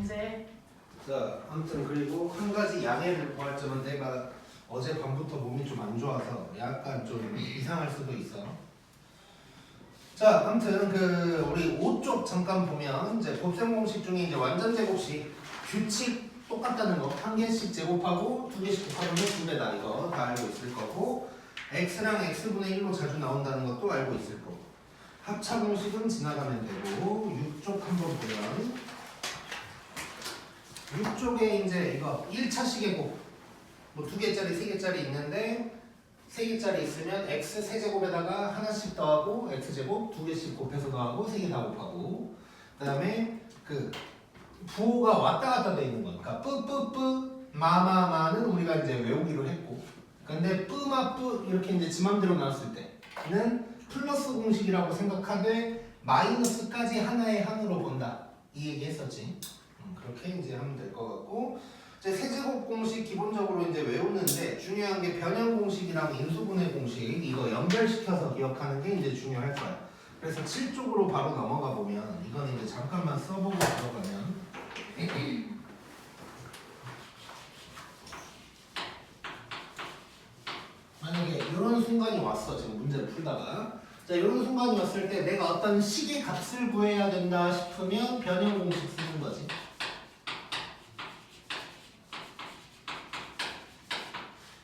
문제. 자, 아무튼 그리고 한 가지 양해를 구할 점은 내가 어젯밤부터 몸이 좀 안 좋아서 약간 좀 이상할 수도 있어. 자, 아무튼 우리 5쪽 잠깐 보면 이제 곱셈 공식 중에 이제 완전 제곱식 규칙 똑같다는 거 한 개씩 제곱하고 두 개씩 곱하면 2배다 이거 다 알고 있을 거고 x랑 x분의 1로 자주 나온다는 것도 알고 있을 거고 합차 공식은 지나가면 되고 6쪽 한번 보면 6쪽에 이제 이거 1차식의 곱, 뭐 2개짜리, 3개짜리 있는데 3개짜리 있으면 x 세제곱에다가 하나씩 더하고 x제곱 2개씩 곱해서 더하고 3개 다 곱하고 그 다음에 부호가 왔다 갔다 돼 있는 거니까 뿌뿌뿌 마마마는 우리가 이제 외우기로 했고 근데 뿌마뿌 이렇게 이제 지 맘대로 나왔을 때는 플러스 공식이라고 생각하되 마이너스까지 하나의 항으로 본다 이 얘기 했었지. 그렇게 이제 하면 될 것 같고 이제 세제곱 공식 기본적으로 이제 외우는데 중요한 게 변형 공식이랑 인수분해 공식 이거 연결시켜서 기억하는 게 이제 중요할 거야. 그래서 7쪽으로 바로 넘어가 보면 이거는 이제 잠깐만 써보고 들어가면 만약에 이런 순간이 왔어 지금 문제를 풀다가 자 이런 순간이 왔을 때 내가 어떤 식의 값을 구해야 된다 싶으면 변형 공식 쓰는 거지.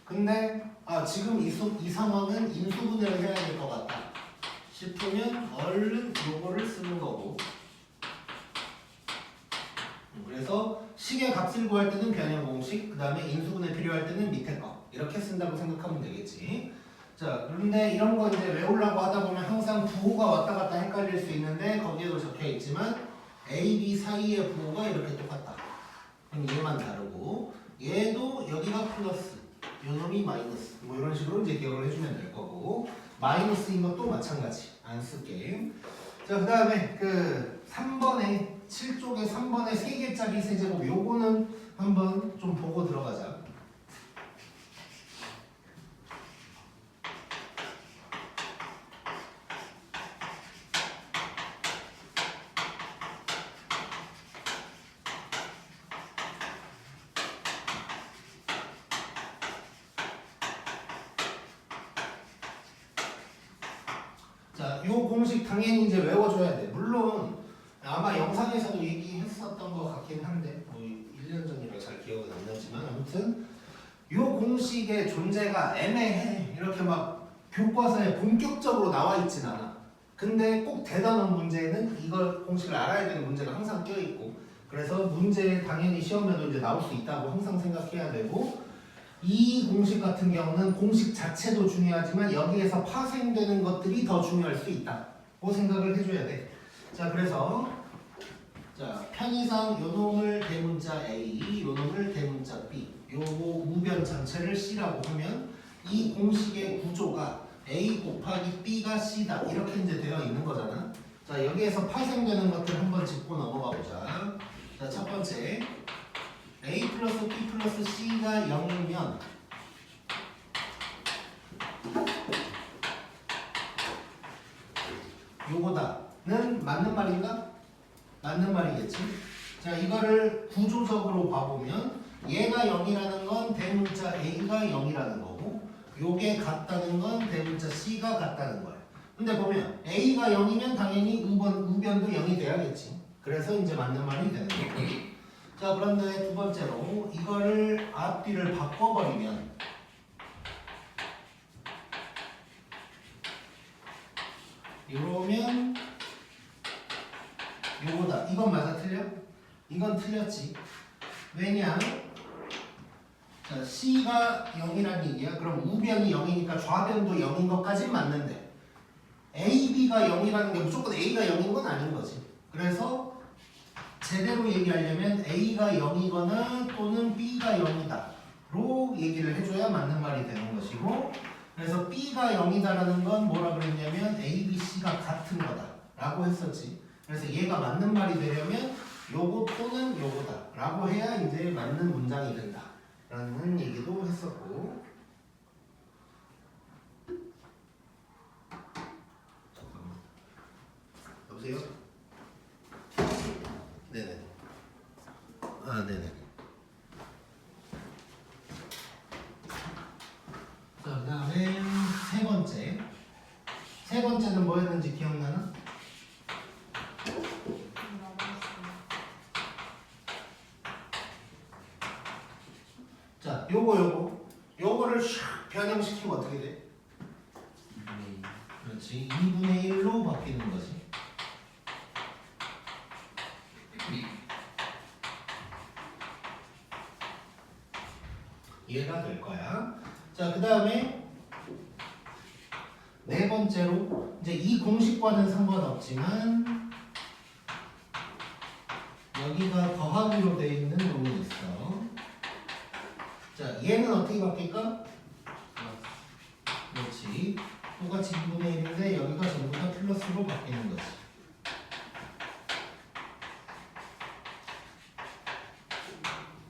근데 지금 이 상황은 인수분해를 해야 될 것 같다 싶으면 얼른 요거를 쓰는 거고 그래서 식의 값을 구할 때는 변형 공식 그 다음에 인수분해 필요할 때는 밑에 거 이렇게 쓴다고 생각하면 되겠지. 자 그런데 이런 거 이제 외우려고 하다 보면 항상 부호가 왔다 갔다 헷갈릴 수 있는데 거기에도 적혀 있지만 A, B 사이의 부호가 이렇게 똑같다. 그럼 얘만 다르고 얘도 여기가 플러스 요놈이 마이너스 뭐 이런 식으로 이제 기억을 해주면 될 거고 마이너스인 것도 마찬가지 안 쓸게. 자 그 다음에 3번에 7쪽에 3번에 3개짜리 세제곱 요거는 한번 좀 보고 들어가자. 자, 요 공식 당연히 이제 외워줘야 돼. 물론 아마 영상에서도 얘기했었던 것 같긴 한데 뭐 1년 전이라 잘 기억은 안 나지만 아무튼 요 공식의 존재가 애매해. 이렇게 막 교과서에 본격적으로 나와 있진 않아. 근데 꼭 대단한 문제는 이걸 공식을 알아야 되는 문제가 항상 껴 있고 그래서 문제 당연히 시험에도 이제 나올 수 있다고 항상 생각해야 되고 이 공식 같은 경우는 공식 자체도 중요하지만 여기에서 파생되는 것들이 더 중요할 수 있다고 생각을 해줘야 돼. 자 그래서 편의상 요놈을 대문자 A, 요놈을 대문자 B 요거 우변 전체를 C라고 하면 이 공식의 구조가 A 곱하기 B가 C다 이렇게 이제 되어 있는 거잖아. 자 여기에서 파생되는 것들 한번 짚고 넘어가 보자. 자 첫 번째 A 플러스 B 플러스 C가 0이면 요거다는 맞는 말인가? 맞는 말이겠지. 자 이거를 구조적으로 봐보면 얘가 0이라는 건 대문자 A가 0이라는 거고 요게 같다는 건 대문자 C가 같다는 거야. 근데 보면 A가 0이면 당연히 우변도 0이 돼야겠지. 그래서 이제 맞는 말이 되는 거고 자 그런데 두 번째로 이거를 앞뒤를 바꿔버리면 이러면 요거다. 이건 맞아 틀려? 이건 틀렸지. 왜냐? 자, C가 0이란 얘기야. 그럼 우변이 0이니까 좌변도 0인 것까진 맞는데 A, B가 0이라는 게 무조건 A가 0인 건 아닌 거지. 그래서 제대로 얘기하려면 A가 0이거나 또는 B가 0이다 로 얘기를 해줘야 맞는 말이 되는 것이고 그래서 B가 0이다라는 건 뭐라 그랬냐면 A, B, C가 같은 거다 라고 했었지. 그래서 얘가 맞는 말이 되려면 요거 또는 요거다 라고 해야 이제 맞는 문장이 된다 라는 얘기도 했었고 잠깐만 여보세요? 네네 네네. 자, 그 다음에 세 번째. 세 번째는 뭐였는지 기억나나? 자, 요거를 샥 변형시키면 어떻게 돼? 그렇지. 2분의 1로 바뀌는 거지. 이해가 될 거야. 자, 그 다음에 네 번째로 이제 이 공식과는 상관없지만 여기가 더하기로 되어 있는 놈이 있어. 자, 얘는 어떻게 바뀔까? 그렇지. 똑같이 2분의 1인데 여기가 전부 다 플러스로 바뀌는 거지.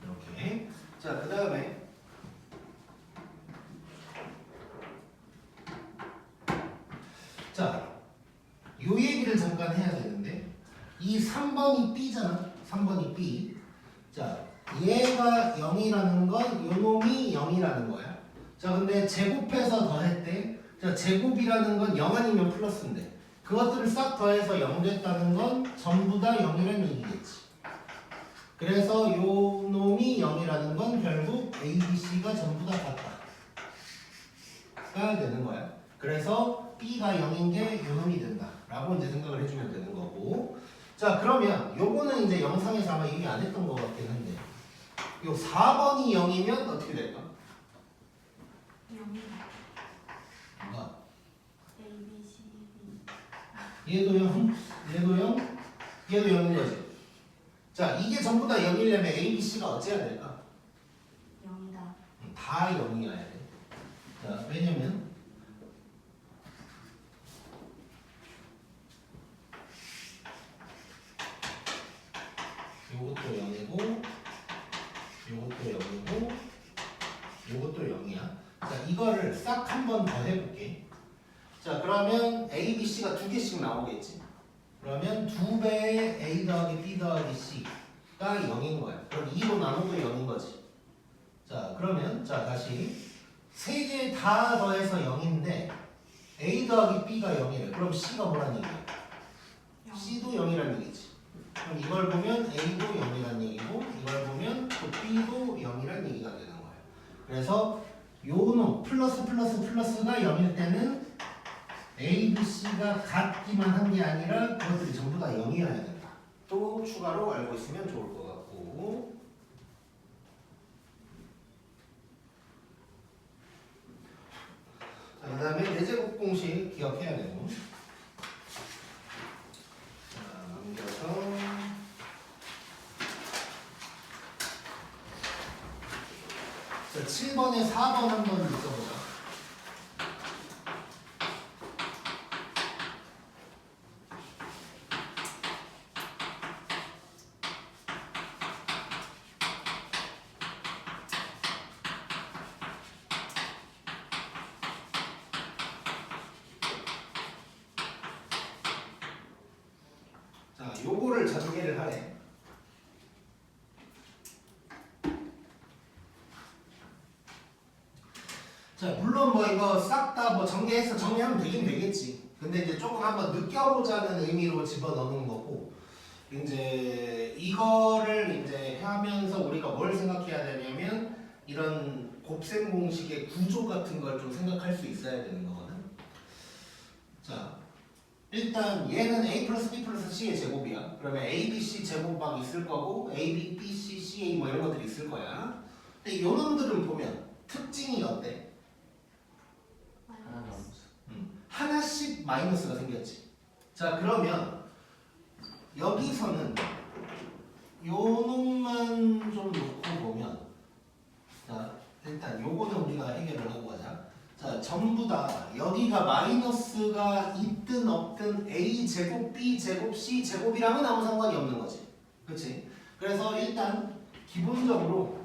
이렇게. 자, 그 다음에 자, 요 얘기를 잠깐 해야 되는데 이 3번이 B잖아. 3번이 B. 자, 얘가 0이라는 건 요 놈이 0이라는 거야. 자, 근데 제곱해서 더했대. 자, 제곱이라는 건 0 아니면 플러스인데 그것들을 싹 더해서 0 됐다는 건 전부 다 0이라는 얘기겠지. 그래서 요 놈이 0이라는 건 결국 A, B, C가 전부 다 같다가 되는 거야. 그래서 B가 0인 게 요 놈이 된다 라고 이제 생각을 해주면 되는 거고. 자, 그러면 요거는 이제 영상에서 아마 얘기 안 했던 것 같긴 한데 요 4번이 0이면 어떻게 될까? 0이다. 뭐가? A, B, C, D. 얘도 0, 얘도 0, 얘도 0인 거지. 자, 이게 전부 다 0이려면 A, B, C가 어찌해야 될까? 0이다. 다 0이어야 돼. 자, 왜냐면 요것도 0이고 요것도 0이고 요것도 0이야. 자, 이거를 싹 한 번 더 해볼게. 자, 그러면 A, B, C가 두 개씩 나오겠지. 그러면 2배의 A 더하기 B 더하기 C가 0인 거야. 그럼 2로 나눠도 0인 거지. 자, 그러면 자 다시 세 개 다 더해서 0인데 A 더하기 B가 0이래. 그럼 C가 뭐란 얘기야? 0. C도 0이란 얘기지. 그럼 이걸 보면 A도 0이란 얘기고 이걸 보면 또 B도 0이란 얘기가 되는 거예요. 그래서 요놈 플러스가 0일 때는 A, B, C가 같기만 한 게 아니라 그것들이 전부 다 0이어야 된다. 또 추가로 알고 있으면 좋을 것 같고. 자, 그 다음에 내제곱 공식 기억해야 되고. 자, 넘겨서 자, 7번에 4번 한번 읽어보자. 자, 요거를 전개를 하래. 자, 물론 뭐 이거 싹 다 뭐 전개해서 정리하면 되긴 되겠지. 근데 이제 조금 한번 느껴보자는 의미로 집어넣는 거고, 이제 이거를 이제 하면서 우리가 뭘 생각해야 되냐면 이런 곱셈 공식의 구조 같은 걸 좀 생각할 수 있어야 되는 거거든. 자, 일단 얘는 A 플러스 B 플러스 C의 제곱이야. 그러면 A, B, C 제곱 막 있을 거고 A, B, B, C, C, A 뭐 이런 것들이 있을 거야. 근데 요놈들은 보면 특징이 어때? 하나씩 마이너스가 생겼지. 자, 그러면 여기서는 요 놈만 좀 놓고 보면, 자, 일단 요거는 우리가 해결을 하고 가자. 자, 전부 다 여기가 마이너스가 있든 없든 A 제곱, B 제곱, C 제곱이랑은 아무 상관이 없는 거지. 그렇지? 그래서 일단 기본적으로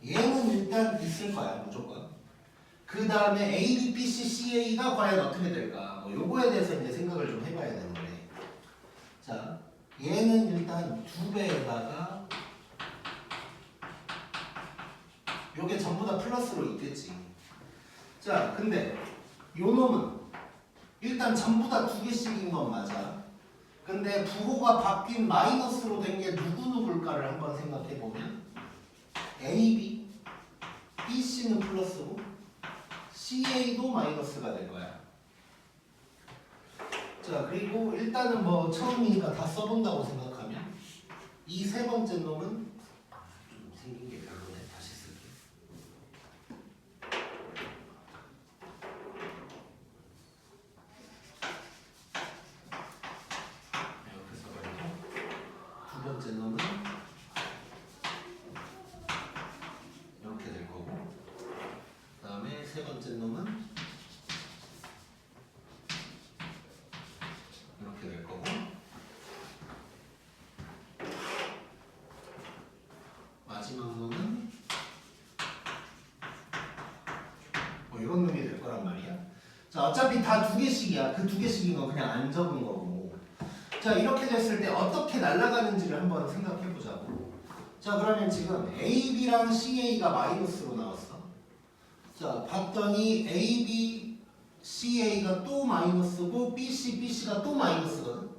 얘는 일단 있을 있을 거야 무조건. 그 다음에 A, B, B, C, CA가 과연 어떻게 될까? 뭐 요거에 대해서 이제 생각을 좀 해봐야 되는데, 자 얘는 일단 2배에다가 요게 전부 다 플러스로 있겠지. 자 근데 요 놈은 일단 전부 다 2개씩인 건 맞아. 근데 부호가 바뀐 마이너스로 된 게 누구누굴까를 한번 생각해 보면 A, B, B, C는 플러스고 CA도 마이너스가 될 거야. 자 그리고 일단은 뭐 처음이니까 다 써본다고 생각하면 이 세 번째 놈은 좀 생긴 게 별로네. 다시 쓸게. 이렇게 써버리고 두 번째 놈은 이렇게 될 거고, 그 다음에 세 번째 놈은 이렇게 될 거고, 마지막 놈은 뭐 이런 놈이 될 거란 말이야. 자 어차피 다 2개씩이야. 그 2개씩인 거 그냥 안 적은 거고. 자 이렇게 됐을 때 어떻게 날아가는지를 한번 생각해 보자고. 자 그러면 지금 A, B랑 CA가 마이너스로 나왔어. 자 봤더니 A, B, CA가 또 마이너스고 BC, BC가 또 마이너스거든.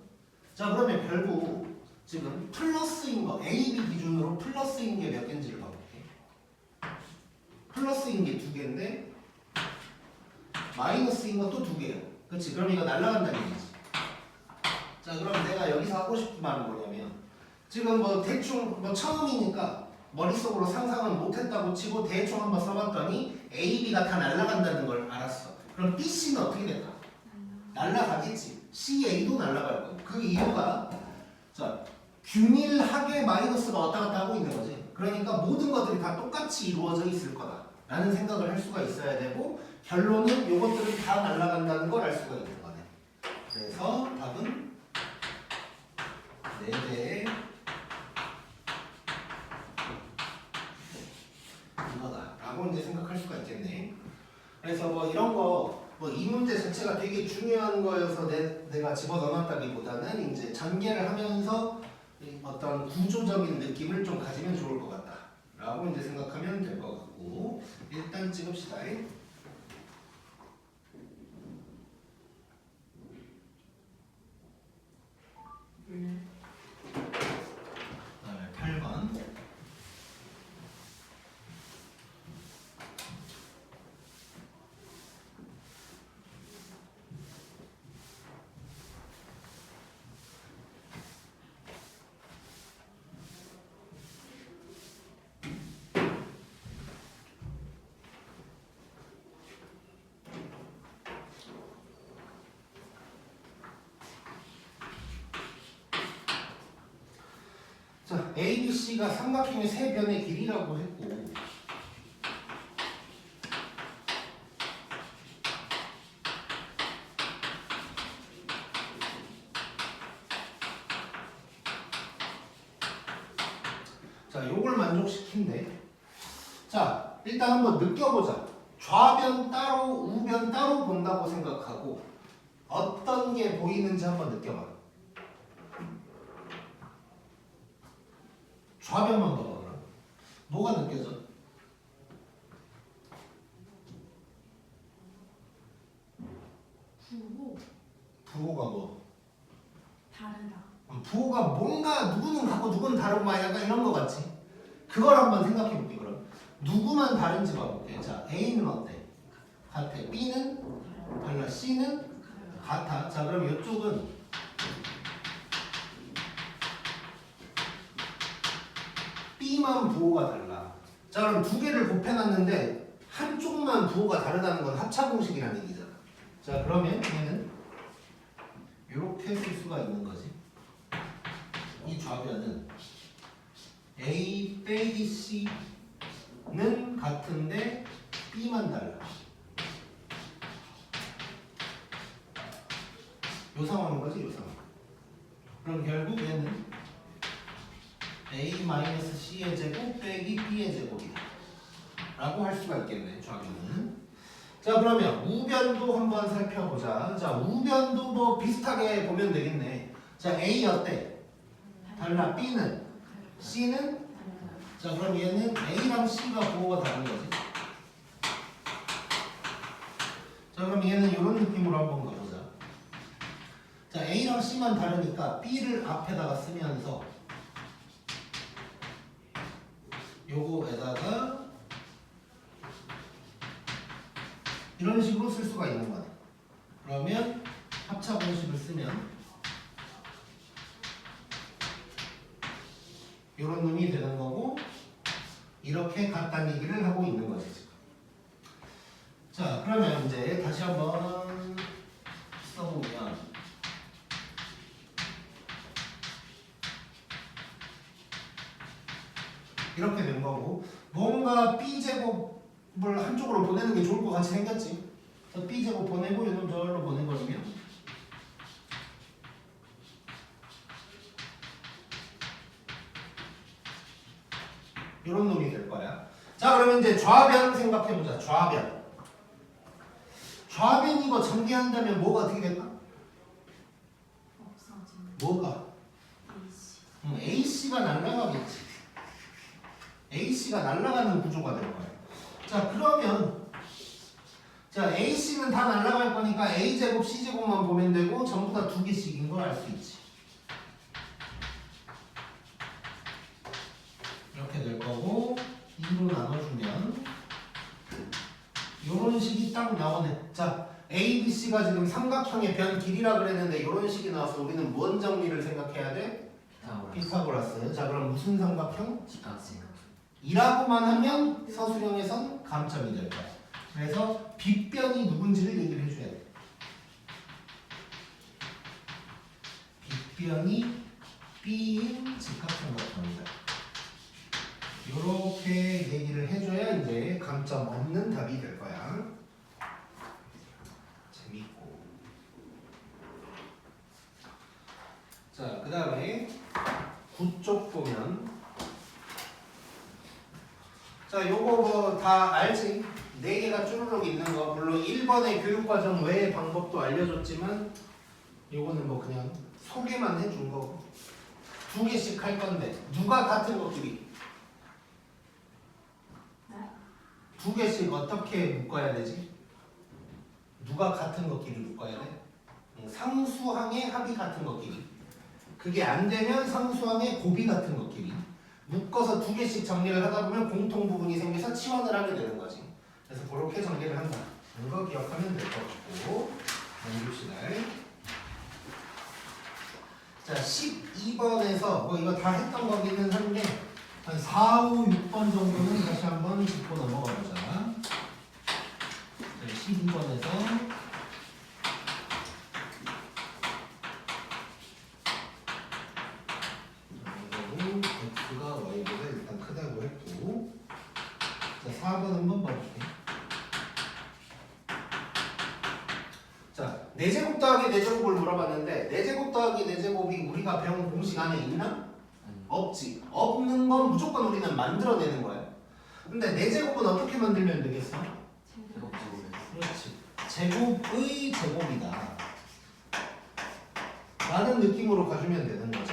자 그러면 결국 지금 플러스인 거 A, B 기준으로 플러스인 게 몇 개인지를 봐볼게. 플러스인 게 2개인데 마이너스인 거 또 2개야. 그렇지? 그럼 이거 날아간다는 얘기지. 자 그럼 내가 여기서 하고 싶은 말은 뭐냐면, 지금 뭐 대충 뭐 처음이니까 머릿속으로 상상은 못했다고 치고 대충 한번 써봤더니 A, B가 다 날아간다는 걸 알았어. 그럼 B, C는 어떻게 될까? 날아가겠지. C, A도 날아갈 거고. 그 이유가 자 균일하게 마이너스가 왔다 갔다 하고 있는 거지. 그러니까 모든 것들이 다 똑같이 이루어져 있을 거다 라는 생각을 할 수가 있어야 되고, 결론은 이것들이 다 날아간다는 걸 알 수가 있는 거네. 그래서 답은 4배의 이거다 라고 이제 생각할 수가 있겠네. 그래서 뭐 이런 거 뭐 이 문제 자체가 되게 중요한 거여서 내가 집어넣었다기보다는 이제 전개를 하면서 어떤 구조적인 느낌을 좀 가지면 좋을 것 같다 라고 이제 생각하면 될 것 같고, 일단 찍읍시다. 그다음에 8번. 자, A, B, C가 삼각형의 세 변의 길이라고 했고, 자, 요걸 만족시킨대. 자, 일단 한번 느껴보자. 좌변 따로, 우변 따로 본다고 생각하고 어떤 게 보이는지 한번 느껴봐. 좌변만 봐봐. 그럼 뭐가 느껴져? 부호 부호가 뭐? 다르다. 부호가 뭔가 누구는 같고 누구는 다르고 막 약간 이런 거 같지? 그걸 한번 생각해 볼게. 그럼 누구만 다른지 봐볼게. 자, A는 어때? 같아. B는 달라. C는 같아. 자, 그럼 이쪽은 B만 부호가 달라. 자, 그럼 두 개를 곱해놨는데 한쪽만 부호가 다르다는 건 합차 공식이라는 얘기잖아. 자, 그러면 얘는 이렇게 쓸 수가 있는 거지. 이 좌변은 A 빼기 C는 같은데 B만 달라. 요 상황인 거지, 요 상황. 그럼 결국 얘는 A-C의 제곱 빼기 B의 제곱이다 라고 할 수가 있겠네. 좌변은. 자 그러면 우변도 한번 살펴보자. 자 우변도 뭐 비슷하게 보면 되겠네. 자 A 어때? 달라. B는? C는? 자 그럼 얘는 A랑 C가 부호가 다른 거지. 자 그럼 얘는 이런 느낌으로 한번 가보자. 자 A랑 C만 다르니까 B를 앞에다가 쓰면서 요거에다가 이런 식으로 쓸 수가 있는 거네. 그러면 합차 공식을 쓰면 이런 놈이 되는 거고 이렇게 같다는 얘기를 하고 있는 거지 지금. 자 그러면 이제 다시 한번 써보면 이렇게 된 거고 뭔가 B제곱을 한쪽으로 보내는 게 좋을 것 같이 생겼지. 그래서 B제곱 보내고 이놈 저절로 보내버리면 이런 놈이 될 거야. 자 그러면 이제 좌변 생각해보자. 좌변. 좌변 이거 전개한다면 뭐가 어떻게 될까? 없어지는 뭐가? AC. AC가 날아가겠지. AC가 날아가는 구조가 될 거야. 자 그러면 자 AC는 다 날아갈 거니까 A제곱 C제곱만 보면 되고 전부 다 2개씩인 걸 알 수 있지. 이렇게 될 거고 2로 나눠주면 이런 식이 딱 나오네. 자 A, B, C가 지금 삼각형의 변 길이라 그랬는데 이런 식이 나와서 우리는 뭔 정리를 생각해야 돼? 피타고라스. 자 그럼 무슨 삼각형? 직각삼각형. 이라고만 하면 서술형에선 감점이 될 거야. 그래서 빗변이 누군지를 얘기를 해줘야 돼. 빗변이 B인 직각삼각형이다. 이렇게 얘기를 해줘야 이제 감점 없는 답이 될 거야. 재밌고. 자, 그 다음에 9쪽 보면 자, 요거 뭐 다 알지? 4개가 쭈루룩 있는 거. 물론 1번의 교육과정 외의 방법도 알려줬지만 요거는 뭐 그냥 소개만 해준 거고 2개씩 할 건데 누가 같은 것끼리? 네? 2개씩 어떻게 묶어야 되지? 누가 같은 것끼리 묶어야 돼? 상수항의 합이 같은 것끼리. 그게 안 되면 상수항의 곱이 같은 것끼리. 묶어서 2개씩 정리를 하다 보면 공통 부분이 생겨서 치환을 하게 되는 거지. 그래서 그렇게 전개를 한다. 이거 기억하면 될 것 같고. 넘깁시다. 자, 12번에서 뭐 이거 다 했던 거기는 한데 한 4, 5, 6번 정도는 다시 한번 짚고 넘어가 보자. 자, 12번에서 x가 y보다 일단 크다고 했고, 자 4번 한번 봐볼게. 자 4제곱 더하기 4제곱을 물어봤는데 4제곱 더하기 4제곱이 우리가 배운 공식 안에 있나? 없지. 없는 건 무조건 우리는 만들어내는 거야. 근데 4제곱은 어떻게 만들면 되겠어? 그렇지. 제곱의 제곱이다 라는 느낌으로 가주면 되는 거지.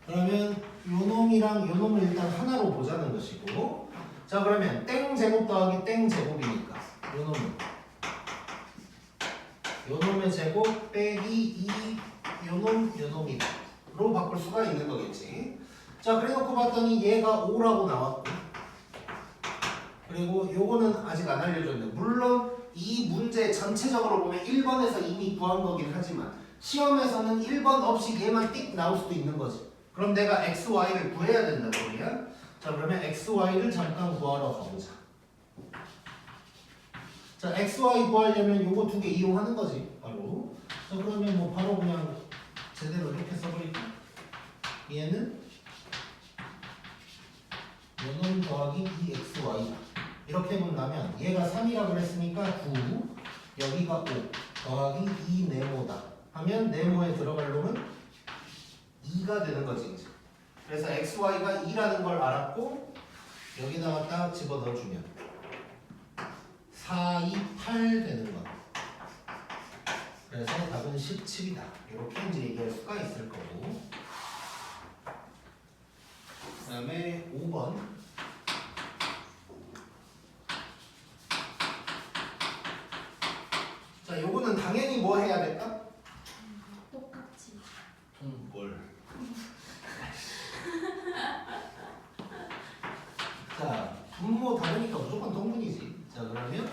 그러면 요놈이랑 요놈을 일단 하나로 보자는 것이고, 자 그러면 땡 제곱 더하기 땡 제곱이니까 요놈의 제곱 빼기 2 요놈이다 로 바꿀 수가 있는 거겠지. 자 그래놓고 봤더니 얘가 5라고 나왔고, 그리고 요거는 아직 안 알려줬네. 물론 이 문제 전체적으로 보면 1번에서 이미 구한 거긴 하지만 시험에서는 1번 없이 얘만 띡 나올 수도 있는 거지. 그럼 내가 x, y를 구해야 된단 말이야. 자 그러면 x, y를 잠깐 구하러 가보자. 자 x, y 구하려면 요거 2개 이용하는 거지 바로. 자 그러면 뭐 바로 그냥 제대로 이렇게 써버릴까? 얘는 요놈 더하기 2xy다 이렇게 본다면 얘가 3이라고 그랬으니까 9, 여기가 5 더하기 2 네모다 하면 네모에 들어갈 놈은 2가 되는 거지 이제. 그래서 xy가 2라는 걸 알았고 여기다가 딱 집어넣어주면 4, 2, 8 되는 거. 그래서 답은 17이다. 이렇게 이제 얘기할 수가 있을 거고. 그 다음에 5번. 자, 요거는 당연히 뭐 해야 될까? 똑같이. 뭘? 자, 분모 다르니까 무조건 동분이지. 자, 그러면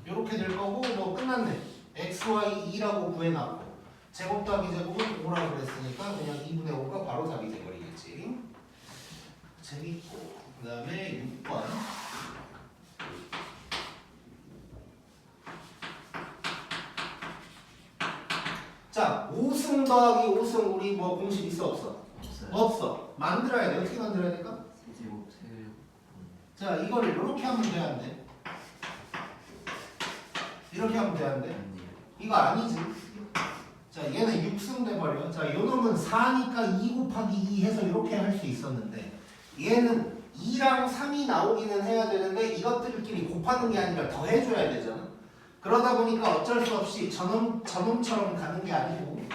이렇게 될 거고 뭐 끝났네. x, y 2라고 구해놨고 제곱 더하기 제곱은 5라고 그랬으니까 그냥 2분의 5가 바로 답이 돼버리겠지. 재밌고. 그 다음에 6번. 자, 5승 더하기 5승 우리 뭐 공식 있어 없어? 없어요. 없어. 만들어야 돼. 어떻게 만들어야 될까? 세제곱 세제곱. 자, 이거를 이렇게 하면 돼, 안 돼? 이렇게 하면 돼, 안 돼? 아니에요. 이거 아니지. 자, 얘는 6승 돼버려. 자, 요 놈은 4니까 2 곱하기 2 해서 이렇게 할 수 있었는데 얘는 2랑 3이 나오기는 해야 되는데 이것들끼리 곱하는 게 아니라 더해줘야 되잖아. 그러다 보니까 어쩔 수 없이 저놈처럼 가는 게 아니고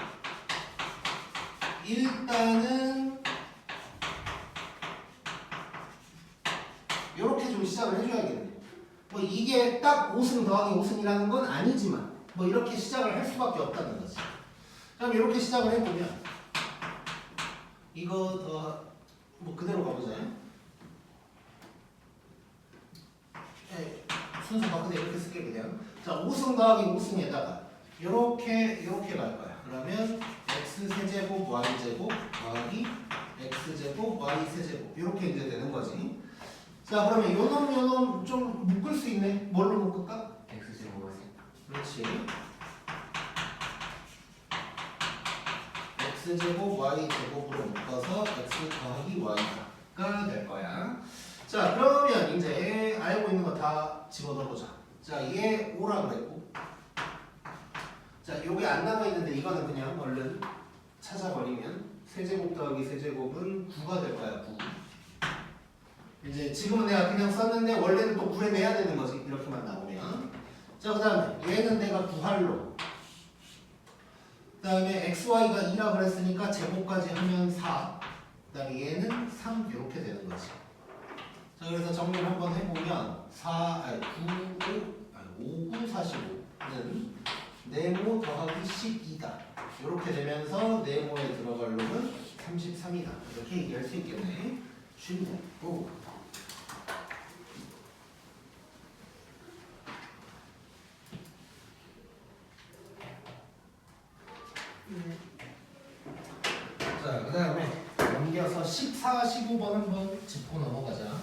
일단은 이렇게 좀 시작을 해줘야겠네. 뭐 이게 딱 5승 더하기 5승이라는 건 아니지만 뭐 이렇게 시작을 할 수밖에 없다는 거지. 그럼 이렇게 시작을 해보면 이거 더 뭐 그대로 가보자. 네, 순서 바꾸되 이렇게 쓸게 그냥. 자, 5승 더하기 5승에다가 이렇게 갈 거야. 그러면 x 세제곱 y 제곱 더하기 x 제곱 y 세제곱 이렇게 이제 되는 거지. 자, 그러면 요놈 좀 묶을 수 있네. 뭘로 묶을까? x제곱 그렇지. x제곱 y제곱으로 묶어서 x 더하기 y가 될 거야. 자, 그러면 이제 알고 있는 거 다 집어넣어보자. 자, 얘 5라 그랬고 자, 요게 안 남아있는데 이거는 그냥 얼른 찾아버리면 세제곱 더하기 세제곱은 9가 될 거야. 9. 이제 지금은 내가 그냥 썼는데 원래는 또 구해내야 되는 거지. 이렇게만 나오면. 자, 그 다음에 얘는 내가 구할로. 그 다음에 xy가 2라 그랬으니까 제곱까지 하면 4. 그 다음에 얘는 3 이렇게 되는 거지. 자, 그래서 정리를 한번 해보면 5, 9, 45는 네모 더하기 12다. 이렇게 되면서 네모에 들어갈 놈은 33이다. 이렇게 얘기할 수 있겠네. 쉽네. 오. 자, 그 다음에 넘겨서 14, 15번 한번 짚고 넘어가자.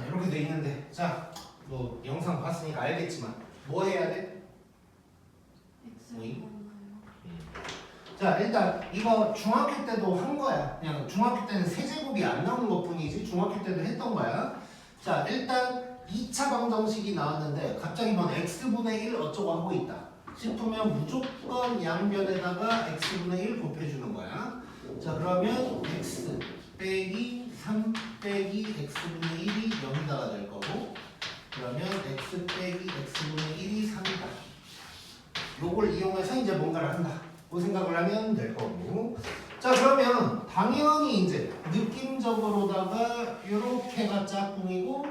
이렇게 돼 있는데, 자, 뭐 영상 봤으니까 알겠지만 뭐 해야 돼? 자, 일단 이거 중학교 때도 한 거야. 그냥 중학교 때는 세제곱이 안 나오는 것뿐이지 중학교 때도 했던 거야. 자, 일단 2차 방정식이 나왔는데 갑자기 뭐 x분의 1 어쩌고 하고 있다 싶으면 무조건 양변에다가 x분의 1 곱해주는 거야. 자, 그러면 x 빼기 3 빼기 x분의 1이 0이다가 될 거고, 그러면 x 빼기 x분의 1이 3이다. 요걸 이용해서 이제 뭔가를 한다. 그 생각을 하면 될 거고. 자, 그러면 당연히 이제 느낌적으로다가 요렇게가 짝꿍이고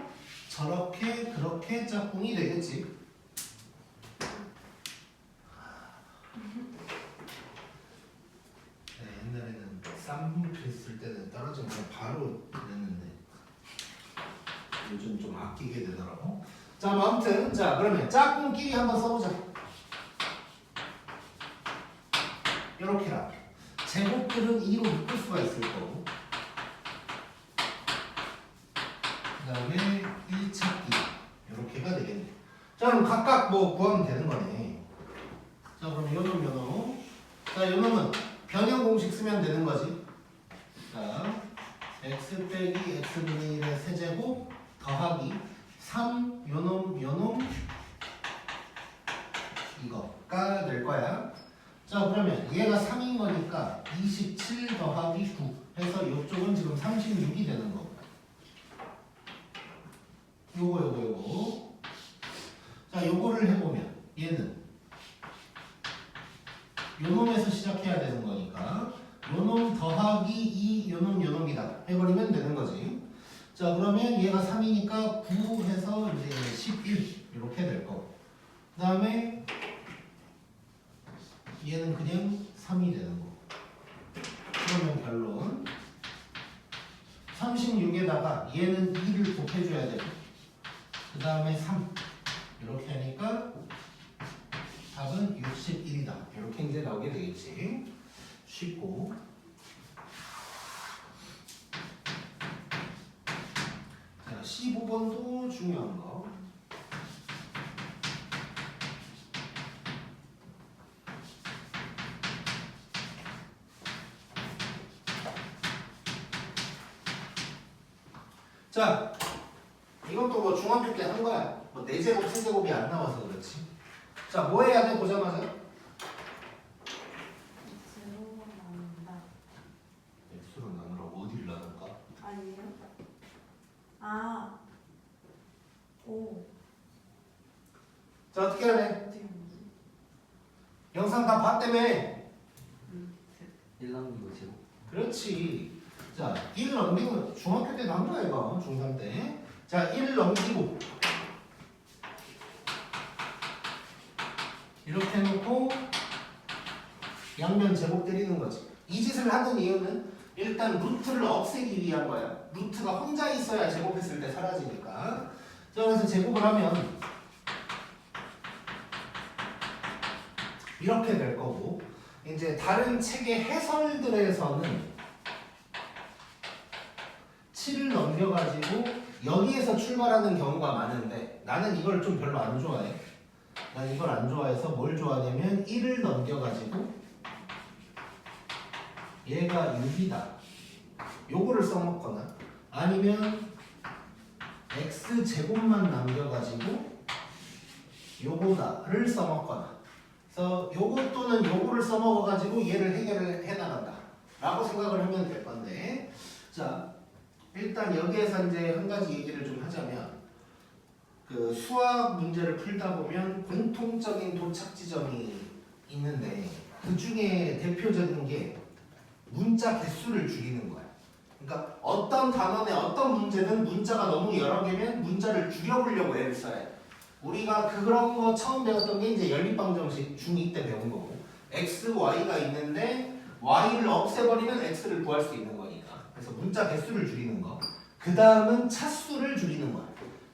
저렇게 그렇게 짝꿍이 되겠지. 네, 옛날에는 쌍문필 쓸 때는 떨어지면 그냥 바로 그랬는데 요즘 좀 아끼게 되더라고. 자, 뭐 아무튼 자, 그러면 짝꿍끼리 한번 써보자. 이렇게라. 제곱들은 2로 묶을 수가 있을 거고. 그 다음에 1찾기 이렇게가 되겠네. 자 그럼 각각 뭐 구하면 되는 거네. 자 그럼 요놈 자 요놈은 변형 공식 쓰면 되는 거지. 자 x 빼기 x분의 1의 세제곱 더하기 3 요놈 이거가 될 거야. 자 그러면 얘가 3인 거니까 27 더하기 9 해서 이쪽은 지금 36이 되는 거고. 요거. 자, 요거를 해보면 얘는 요놈에서 시작해야 되는 거니까 요놈 더하기 2 요놈이다 해버리면 되는 거지. 자, 그러면 얘가 3이니까 9 해서 이제 11 이렇게 될 거고. 그 다음에 얘는 그냥 3이 되는 거고. 그러면 결론 36에다가 얘는 2를 곱해줘야 되고 그 다음에 3 이렇게 하니까 답은 61이다. 이렇게 이제 나오게 되겠지. 쉽고. 자, 15번도 중요한 거. 자, 이것도 뭐 중학교 때 한 거야. 뭐 4제곱, 3제곱이 안 나와서 그렇지. 자, 뭐 해야 돼? 보자마자. X로 나눈다. X로 나누라고 어디를 나눌까? 아니에요? 아, 오. 자, 어떻게 해야 돼? 어떻게 하는지? 영상 다 봤다며. 1 남기고 제곱. 그렇지. 자, 1 넘기고 중학교 때 난 거야 이거. 중3 때. 자, 1 넘기고 이렇게 해놓고 양면 제곱 때리는 거지. 이 짓을 하는 이유는 일단 루트를 없애기 위한 거야. 루트가 혼자 있어야 제곱했을 때 사라지니까. 자, 그래서 제곱을 하면 이렇게 될 거고, 이제 다른 책의 해설들에서는 7을 넘겨가지고 여기에서 출발하는 경우가 많은데 나는 이걸 좀 별로 안 좋아해. 난 이걸 안 좋아해서 뭘 좋아하냐면 1을 넘겨가지고 얘가 6이다. 요거를 써먹거나 아니면 x제곱만 남겨가지고 요거다를 써먹거나. 그래서 요거 또는 요거를 써먹어가지고 얘를 해결을 해나간다 라고 생각을 하면 될 건데, 자 일단 여기에서 이제 한 가지 얘기를 좀 하자면, 그 수학 문제를 풀다 보면 공통적인 도착 지점이 있는데 그 중에 대표적인 게 문자 개수를 줄이는 거야. 그러니까 어떤 단원의 어떤 문제는 문자가 너무 여러 개면 문자를 줄여보려고 애를 써야 돼. 우리가 그런 거 처음 배웠던 게 이제 연립방정식 중2 때 배운 거고, x, y가 있는데 y를 없애버리면 x를 구할 수 있는 거니까. 그래서 문자 개수를 줄이는 거. 그 다음은 차수를 줄이는 거야.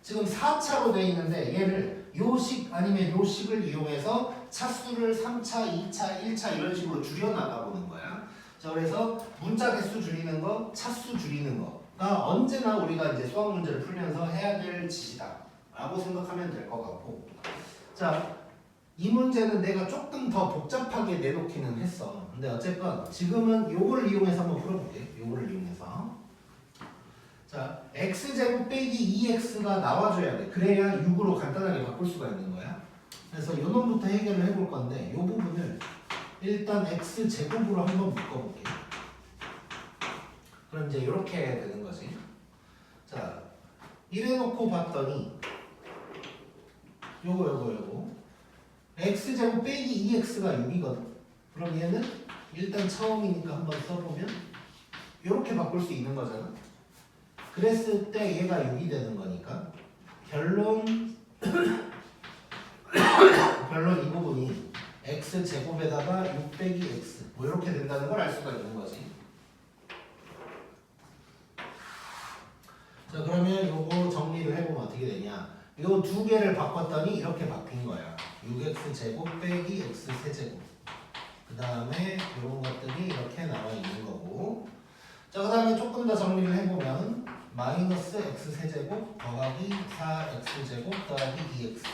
지금 4차로 돼 있는데 얘를 요식 아니면 요식을 이용해서 차수를 3차, 2차, 1차 이런 식으로 줄여나가보는 거야. 자, 그래서 문자 개수 줄이는 거, 차수 줄이는 거가 언제나 우리가 이제 수학 문제를 풀면서 해야 될 짓이다 라고 생각하면 될 것 같고, 자, 이 문제는 내가 조금 더 복잡하게 내놓기는 했어. 근데 어쨌건 지금은 요거를 이용해서 한번 풀어볼게. 요거를 이용해서. 자, x제곱 빼기 2x가 나와줘야 돼. 그래야 6으로 간단하게 바꿀 수가 있는 거야. 그래서 요 놈부터 해결을 해볼 건데, 요 부분을 일단 x제곱으로 한번 묶어볼게. 그럼 이제 이렇게 되는 거지. 자, 이래놓고 봤더니 요거 x제곱 빼기 2x가 6이거든. 그럼 얘는 일단 처음이니까 한번 써보면 이렇게 바꿀 수 있는 거잖아. 그랬을 때 얘가 6이 되는 거니까 결론 이 부분이 x제곱에다가 6 빼기 x 뭐 이렇게 된다는 걸 알 수가 있는 거지. 자, 그러면 요거 정리를 해보면 어떻게 되냐. 요 두 개를 바꿨더니 이렇게 바뀐 거야. 6x 제곱 빼기 x 세제곱. 그 다음에 더 정리를 해보면 마이너스 x 세제곱 더하기 4x 제곱 더하기 2x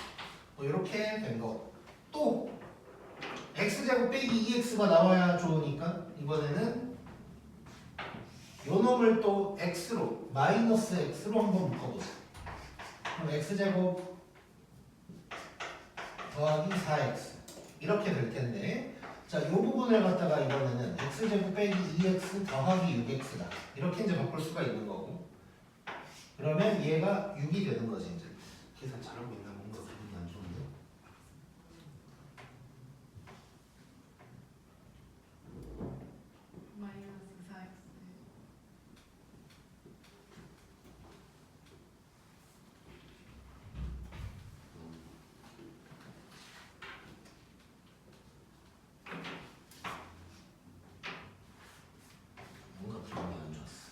뭐 이렇게 된 거. 또 x제곱 빼기 2x가 나와야 좋으니까 이번에는 요 놈을 또 x로 마이너스 x로 한번 묶어보자. 그럼 x제곱 더하기 4x 이렇게 될 텐데, 자, 이 부분을 갖다가 이번에는 x제곱 빼기 2x 더하기 6x다 이렇게 이제 바꿀 수가 있는 거고, 그러면 얘가 6이 되는 거지. 이제 계산 잘하고 있나 뭔가 기분이 안 좋은데. 마이너스 4x. 뭔가 기분이 안 좋았어.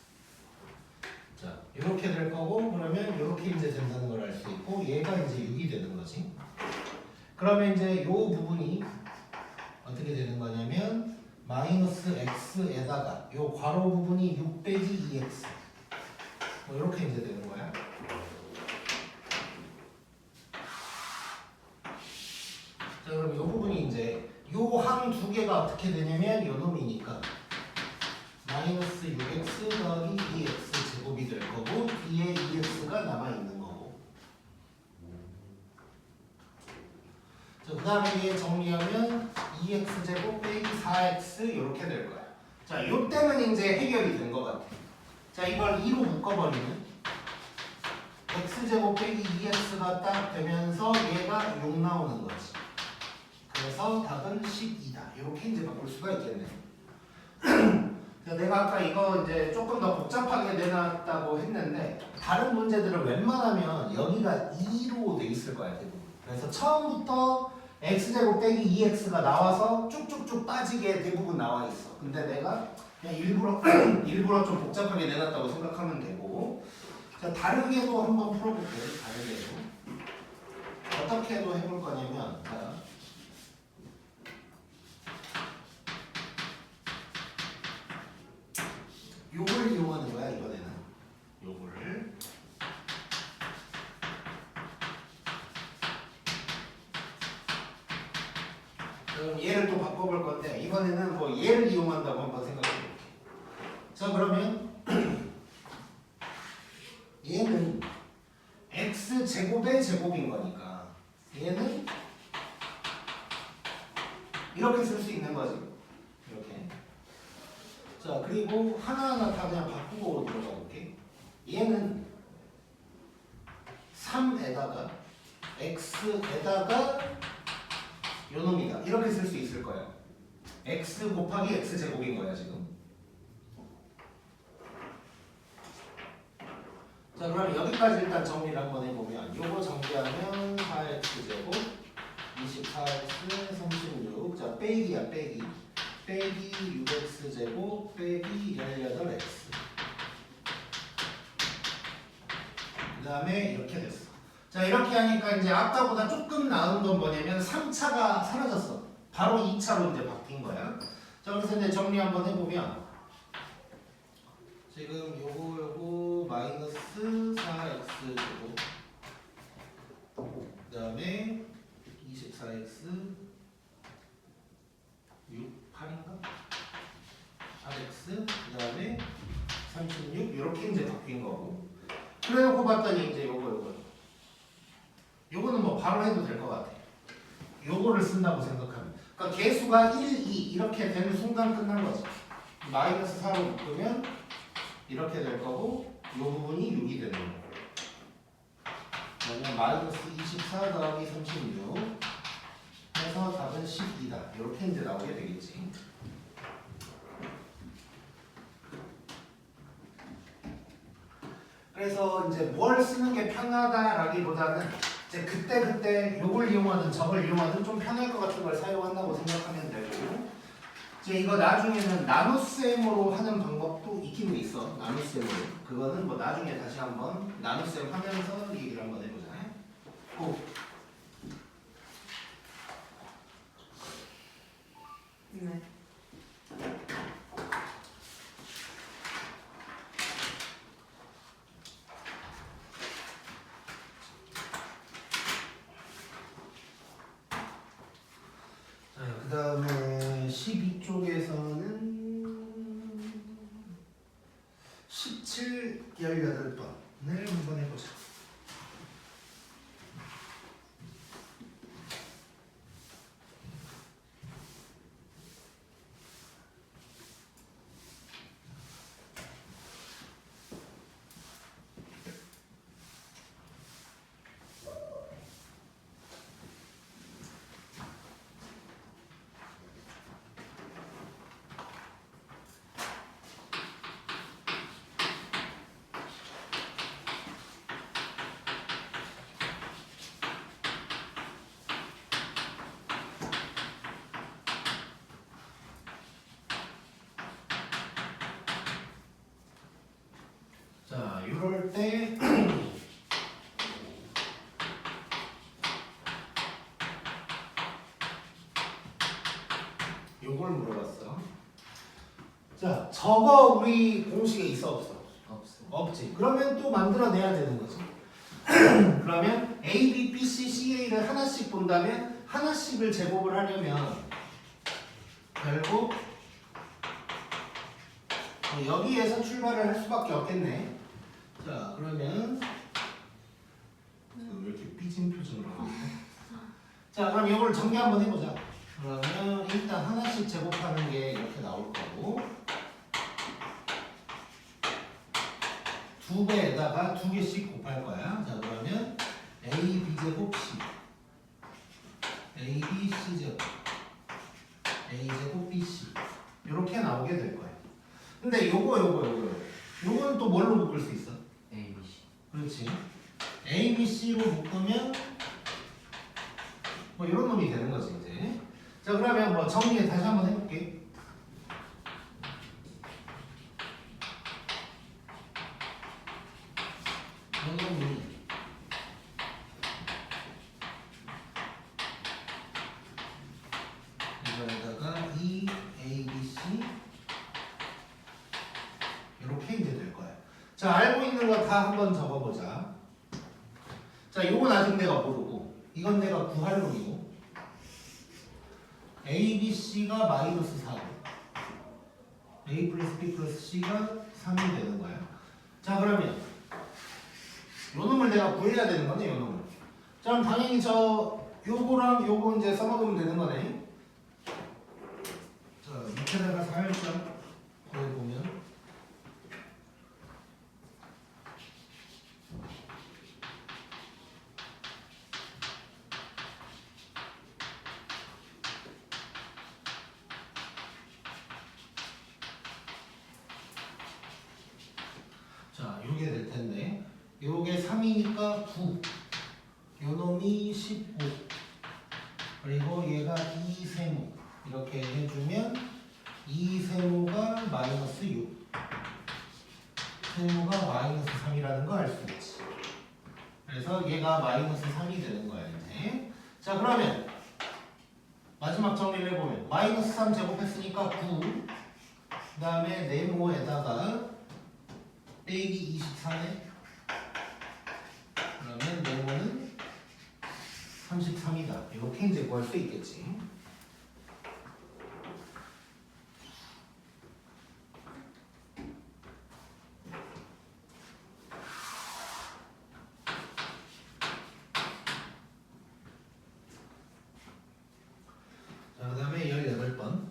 자, 이렇게 될 거고, 그러면 이렇게 이제 된다는 걸 알 수 있고, 얘가 이제 6이 되는 거지. 그러면 이제 이 부분이 어떻게 되는 거냐면 마이너스 x에다가 이 괄호 부분이 6 빼기 2x 뭐 이렇게 이제 되는 거야. 자, 그럼 이 부분이 이제 요 항 두 개가 어떻게 되냐면 요 놈이니까 마이너스 6x 더하기 2x 제곱이 될 거고, 뒤에 2x가 남아 있는 거고. 자, 그 다음에 얘 정리하면 2x 제곱 빼기 4x 이렇게 될 거야. 자, 요 때는 이제 해결이 된 것 같아. 자, 이걸 2로 묶어버리면 x 제곱 빼기 2x가 딱 되면서 얘가 6 나오는 거지. 그래서 답은 12다. 이렇게 이제 바꿀 수가 있겠네. 내가 아까 이거 이제 조금 더 복잡하게 내놨다고 했는데, 다른 문제들은 웬만하면 여기가 2로 돼 있을 거야, 대부분. 그래서 처음부터 x제곱 빼기 2x가 나와서 쭉쭉쭉 빠지게 대부분 나와 있어. 근데 내가 그냥 일부러 좀 복잡하게 내놨다고 생각하면 되고, 자, 다르게도 한번 풀어볼게. 다르게도 어떻게 도 해볼 거냐면, 자, 요걸 이용하는 거야. 이번에는 요거를 그럼 얘를 또 바꿔볼 건데, 이번에는 뭐 얘를 이용한다고 한번 생각해 볼게. 자, 그러면 얘는 x 제곱의 제곱인 거니까 얘는 이렇게 쓸 수 있는 거지. 이렇게. 자, 그리고 하나하나 다 그냥 바꾸고 들어가 볼게. 얘는 3에다가 x에다가 요놈이다 이렇게 쓸 수 있을 거야. x 곱하기 x 제곱인 거야 지금. 자, 그럼 여기까지 일단 정리를 한번 해보면, 요거 정리하면 4x 제곱 24x 36, 자, 빼기야 빼기 6x 제곱 빼기 18x, 그 다음에 이렇게 됐어. 자, 이렇게 하니까 이제 아까보다 조금 나은 건 뭐냐면 3차가 사라졌어. 바로 2차로 이제 바뀐 거야. 자, 그래서 이제 정리 한번 해보면, 지금 요거 마이너스 4x 제곱, 그 다음에 24x 8인가? 8x, 그 다음에 36 이렇게 이제 바뀐 거고, 그래놓고 봤더니 이제 요거는 뭐 바로 해도 될 것 같아. 요거를 쓴다고 생각하면, 그러니까 개수가 1, 2 이렇게 되는 순간 끝난 거지. 마이너스 4로 묶으면 이렇게 될 거고, 요 부분이 6이 되는 거고, 그러면 마이너스 24 더하기 36 해서 답은 12다 이렇게 이제 나오게 되겠지. 그래서 이제 뭘 쓰는 게 편하다라기보다는 이제 그때 요걸 이용하든 저걸 이용하든 좀 편할 것 같은 걸 사용한다고 생각하면 되고, 이제 이거 나중에는 나눗셈으로 하는 방법도 있긴 있어. 나눗셈으로. 그거는 뭐 나중에 다시 한번 나눗셈 하면서 얘기를 한번 해보자. 고. 네. 18번을 한번 해보자. 자, 이럴 때 요걸 물어봤어. 자, 저거 우리 공식에 있어 없어? 없어. 없지. 그러면 또 만들어내야 되는 거지. 그러면 A, B, B, C, CA를 하나씩 본다면 하나씩을 제곱을 하려면 결국 여기에서 출발을 할 수밖에 없겠네. 자, 그러면 왜 이렇게 삐진 표정으로 하고 있어? 자, 그럼 이걸 정리 한번 해보자. 그러면 일단 하나씩 제곱하는 게 이렇게 나올 거고 2배에다가 2개씩 곱할 거야. 자, 그러면 A, B 제곱 C A, B, C 제곱 A 제곱 B, C 이렇게 나오게 될 거야. 근데 요건 또 뭘로 묶을 수 있어? A, B, C. 그렇지. A, B, C로 묶으면 뭐 이런 놈이 되는 거지 이제. 자, 그러면 뭐 정리 다시 한번 해볼게. 이놈이 이거에다가 E, A, B, C 이렇게 이제 될 거야. 자, 알고 있는 거 다 한번 적어보자. 자, 요건 아직 내가 모르고 이건 내가 구할 놈이고 A, B, C가 마이너스 4고 A 플러스 B 플러스 C가 3이 되는 거야. 자, 그러면 요 놈을 내가 구해야 되는 거네, 요 놈을. 자, 그럼 당연히 요거랑 요거 이제 써먹으면 되는 거네. 자, 밑에다가 살짝 구해보면 자, 요게 될 텐데 요게 3이니까 9 요놈이 15 그리고 얘가 2세모 이렇게 해주면 2세모가 마이너스 6 세모가 마이너스 3이라는 거 알 수 있지. 그래서 얘가 마이너스 3이 되는 거야 이제. 자, 그러면 마지막 정리를 해보면 마이너스 3 제곱했으니까 9 그 다음에 네모에다가 빼기 24네. 그러면 네모는 33이다. 이렇게 이제 구할 수 있겠지. 자, 그 다음에 18번.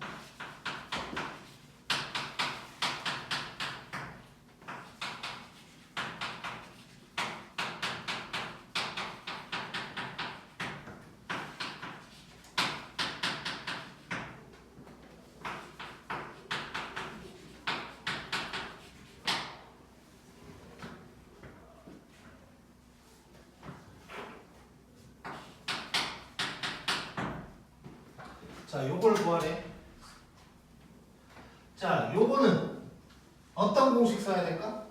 자, 요걸 구하래. 자, 요거는 어떤 공식 써야 될까?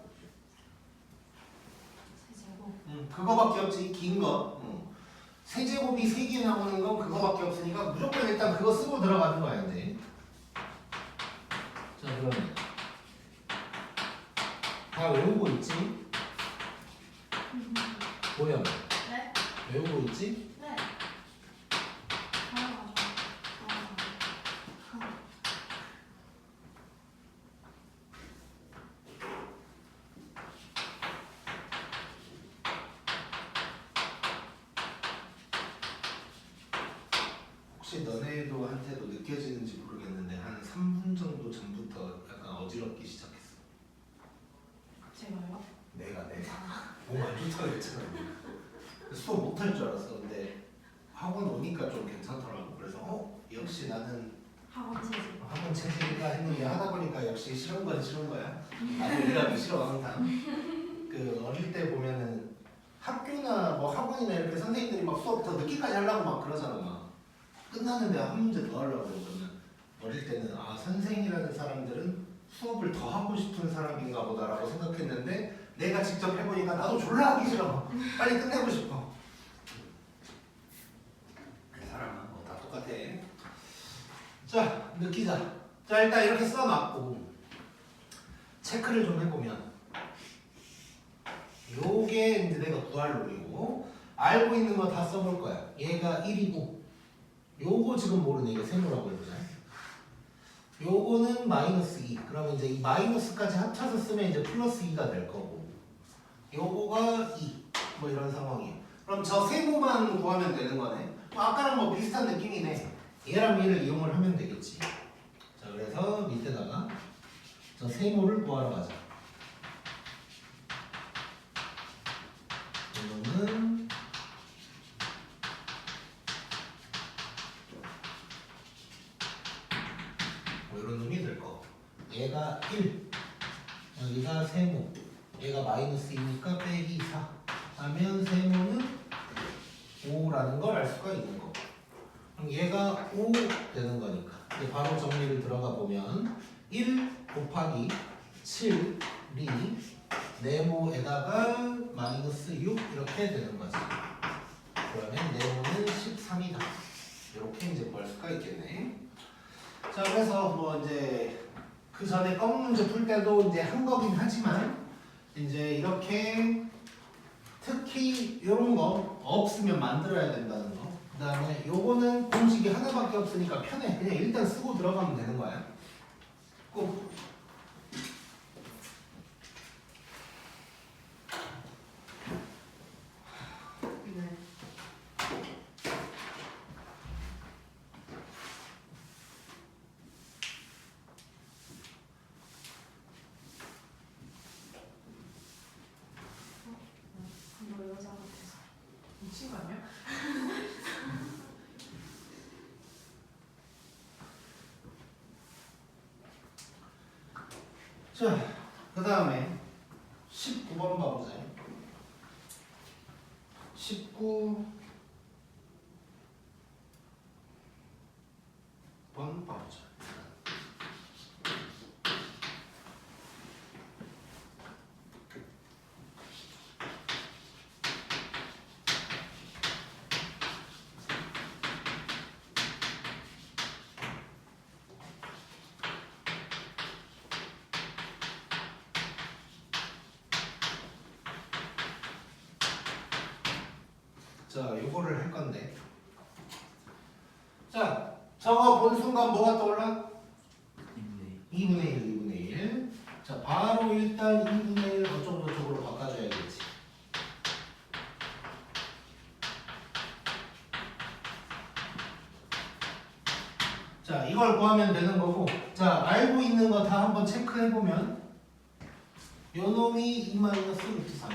세제곱. 그거밖에 없지. 긴 거. 세제곱이 3개 나오는 건 그거밖에 없으니까 무조건 일단 그거 쓰고 들어가는 거야 이제. 자, 그러면 다 외우고 있지? 뭐야? 네? 외우고 있지? 네. 하나. 혹시 너네도한테도 느껴지는지 모르겠는데 한 3분 정도 전부터 약간 어지럽기 시작했어. 제가요? 내가 몸 안 좋다고 했잖아. 수업 못할 줄 알았어. 근데 학원 오니까 좀 괜찮더라고. 그래서 역시 나는 학원 체질이다 했는데 하다 보니까 역시 싫은 건 싫은 거야. 나도 일하기 싫어 항상. 그 어릴 때 보면은 학교나 뭐 학원이나 이렇게 선생님들이 막 수업 더 늦게까지 하려고 막 그러잖아. 막 끝나는데 한 문제 더 하려고 그러면 어릴 때는 아 선생이라는 사람들은 수업을 더 하고 싶은 사람인가 보다라고 생각했는데 내가 직접 해보니까 나도 졸라 하기 싫어. 빨리 끝내고 싶어. 사람은 뭐 다 똑같아. 자, 느끼자. 자, 일단 이렇게 써놨고 체크를 좀 해보면 요게 이제 내가 구할 놈이고 알고 있는 거 다 써볼 거야. 얘가 1이고 요거 지금 모르네. 이거 세모라고 해보자. 요거는 마이너스 2. 그러면 이제 이 마이너스까지 합쳐서 쓰면 이제 플러스 2가 될 거고 요거가 2. 뭐 이런 상황이에요. 그럼 저 세모만 구하면 되는 거네. 뭐 아까랑 뭐 비슷한 느낌이네. 얘랑 얘를 이용을 하면 되겠지. 자, 그래서 밑에다가 저 세모를 구하러 가자. 이거는 뭐 이런 놈이 될 거. 얘가 1, 여기가 세모, 얘가 마이너스 2니까 빼기 4 하면 세모는 5라는 걸 알 수가 있는 거. 그럼 얘가 5 되는 거니까 이제 바로 정리를 들어가 보면 1 곱하기 7이 네모에다가 마이너스 6 이렇게 되는 거지. 그러면 네모는 13이다. 이렇게 이제 구할 수가 있겠네. 자, 그래서 뭐 이제 그 전에 껌 문제 풀 때도 이제 한 거긴 하지만 이제 이렇게 특히 이런 거 없으면 만들어야 된다는 거. 그 다음에 요거는 공식이 하나밖에 없으니까 편해. 그냥 일단 쓰고 들어가면 되는 거야. 꼭. 네. 너 여자 같아서 미친 거 아니야? 자, 그 다음에 19번 봐보세요. 19번 봐보자. 자, 요거를 할 건데. 자, 저거 본 순간 뭐가 떠올라? 2분의 1, 2분의 1. 자, 바로 일단 2분의 1 어쩌고저쩌고로 바꿔줘야겠지. 자, 이걸 구하면 되는 거고. 자, 알고 있는 거 다 한번 체크해보면 요 놈이 2 마이너스 루트 3.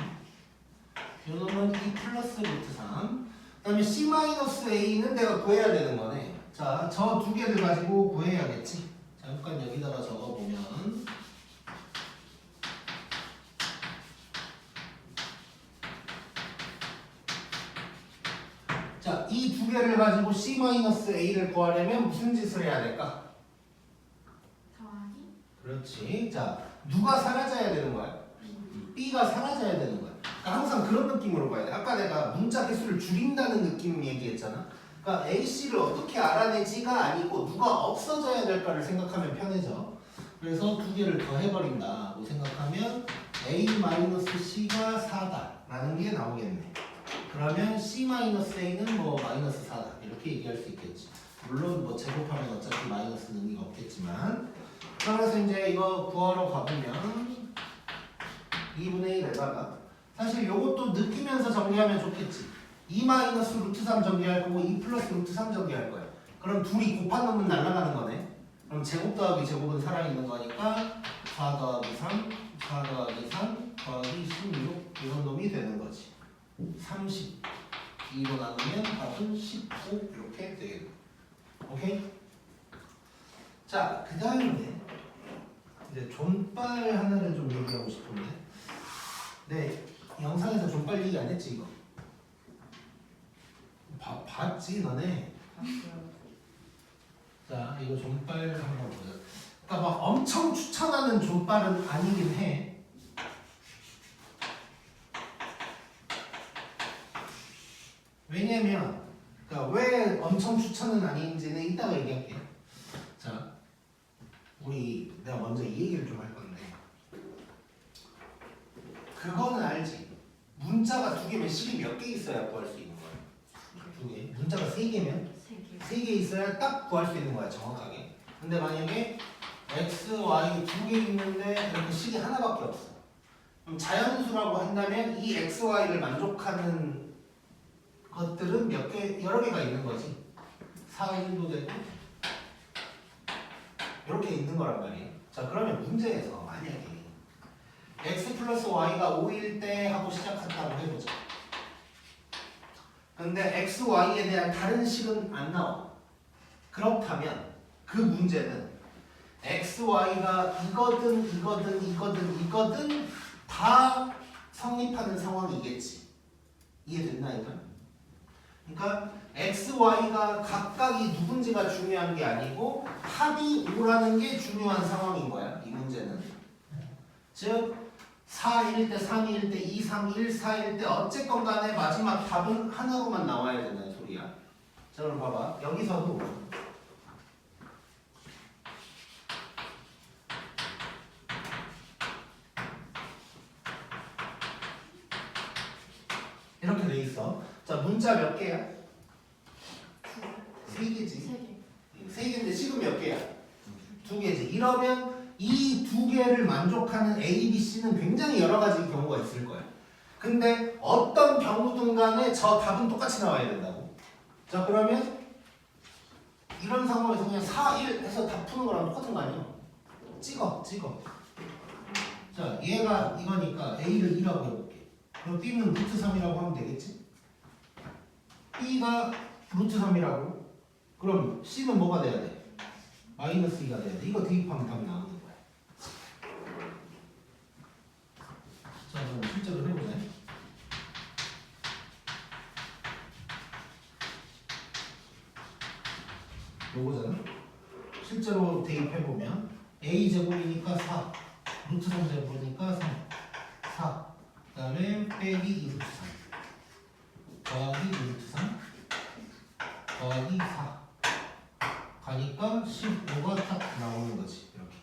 요 놈은 2 플러스 루트 3. 그 다음에 C 마이너스 A는 내가 구해야 되는 거네. 자, 저 두 개를 가지고 구해야겠지. 잠깐 여기다가 적어보면 자, 이 두 개를 가지고 C 마이너스 A를 구하려면 무슨 짓을 해야 될까? 더하기? 그렇지. 자, 누가 사라져야 되는 거야? B가 사라져야 되는 거야. 그러니까 항상 그런 느낌으로 봐야 돼. 아까 내가 문자 개수를 줄인다는 느낌 얘기했잖아. 그러니까 AC를 어떻게 알아내지가 아니고 누가 없어져야 될까를 생각하면 편해져. 그래서 두 개를 더 해버린다고 생각하면 A-C가 4다라는 게 나오겠네. 그러면 C-A는 뭐 마이너스 4다 이렇게 얘기할 수 있겠지. 물론 뭐 제곱하면 어차피 마이너스는 의미가 없겠지만. 그래서 이제 이거 구하러 가보면 2분의 1에다가 사실 요것도 느끼면서 정리하면 좋겠지. 2 마이너스 루트 3 정리할 거고 2 플러스 루트 3 정리할 거야. 그럼 둘이 곱한 놈은 날아가는 거네. 그럼 제곱 더하기 제곱은 살아있는 거니까 4 더하기 3, 4 더하기 3 더하기 16 이런 놈이 되는 거지. 32로 나누면 답은 15 이렇게 되겠네. 오케이? 자, 그 다음에 이제 존발 하나를 좀 얘기하고 싶은데, 네, 영상에서 존발 얘기 안 했지 이거? 봤지 너네? 자, 이거 존발 한번 보자. 그러니까 막 엄청 추천하는 존발은 아니긴 해. 왜냐면, 그러니까 왜 엄청 추천은 아닌지는 이따가 얘기할게. 자, 내가 먼저 이 얘기를 좀 할 건데, 그거는 알지? 문자가 두 개면 식이 몇 개 있어야 구할 수 있는 거야? 두 개. 문자가 세 개면? 세 개 있어야 딱 구할 수 있는 거야, 정확하게. 근데 만약에 x, y 두 개 있는데 이렇게 식이 하나밖에 없어. 그럼 자연수라고 한다면 이 x, y를 만족하는 것들은 몇 개, 여러 개가 있는 거지. 4, 1도 되고 이렇게 있는 거란 말이에요. 자, 그러면 문제에서 만약에 x 플러스 y가 5일 때 하고 시작한다고 해보자. 근데 x, y에 대한 다른 식은 안 나와. 그렇다면 그 문제는 x, y가 이거든 다 성립하는 상황이겠지. 이해됐나 이거? 그러니까 x, y가 각각이 누군지가 중요한 게 아니고 합이 5라는 게 중요한 상황인 거야. 이 문제는. 즉 4일 때, 3일 때, 2, 3, 1, 4일 때 어쨌건 간에 마지막 답은 하나로만 나와야 된다는 소리야. 자, 그럼 봐봐. 여기서도 이렇게 돼 있어. 자, 문자 몇 개야? 세 개지. 세 개인데 식은 몇 개야? 두 개지. 이러면 이 두 개를 만족하는 A, B, C는 굉장히 여러 가지 경우가 있을 거야. 근데 어떤 경우든 간에 저 답은 똑같이 나와야 된다고. 자, 그러면 이런 상황에서 그냥 4, 1 해서 답 푸는 거랑 똑같은 거 아니야? 찍어. 자, 얘가 이거니까 A를 2라고 해볼게. 그럼 B는 루트 3이라고 하면 되겠지? B가 루트 3이라고? 그럼 C는 뭐가 돼야 돼? 마이너스 2가 돼야 돼. 이거 대입하면 답이 나오는 거야. 자, 그럼 실제로 해보자. 요거잖아. 실제로 대입해보면 A제곱이니까 4, 루트 3제곱이니까 3, 4, 그 다음에 빼기 2루트 3, 더하기 2루트 3, 더하기 4 가니까 15가 딱 나오는 거지. 이렇게.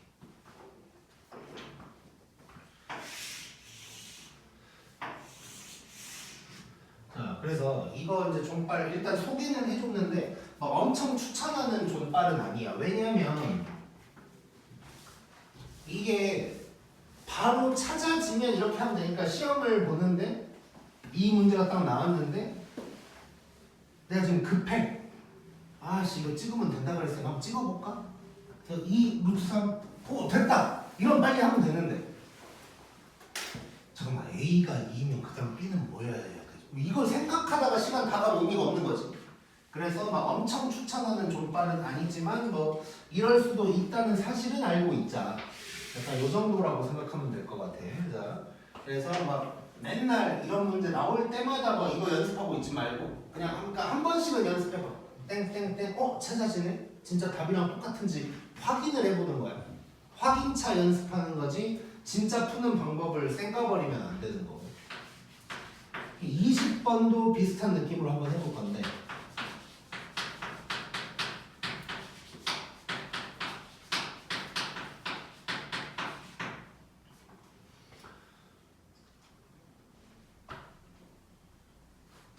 자, 그래서 이거 이제 존발 일단 소개는 해줬는데 막 엄청 추천하는 존발은 아니야. 왜냐면 이게 바로 찾아지면 이렇게 하면 되니까 시험을 보는데 이 문제가 딱 나왔는데 내가 지금 급해. 아씨 이거 찍으면 된다 그랬어. 한번 찍어볼까? 그래서 2 루트 3 오 됐다. 이건 빨리 하면 되는데 잠깐만 A가 2면 그 다음 B는 뭐여야 해야 되지? 이걸 생각하다가 시간 다 가면 의미가 없는 거지. 그래서 막 엄청 추천하는 존발은 아니지만 뭐 이럴 수도 있다는 사실은 알고 있자. 약간 요 정도라고 생각하면 될 것 같아. 자, 그래서 막 맨날 이런 문제 나올 때마다 뭐 이거 연습하고 있지 말고 그냥 그러니까 한 번씩은 연습해봐. 땡땡땡 찾아지네? 진짜 답이랑 똑같은지 확인을 해보는 거야. 확인차 연습하는 거지 진짜 푸는 방법을 쌩까버리면 안 되는 거고. 20번도 비슷한 느낌으로 한번 해볼 건데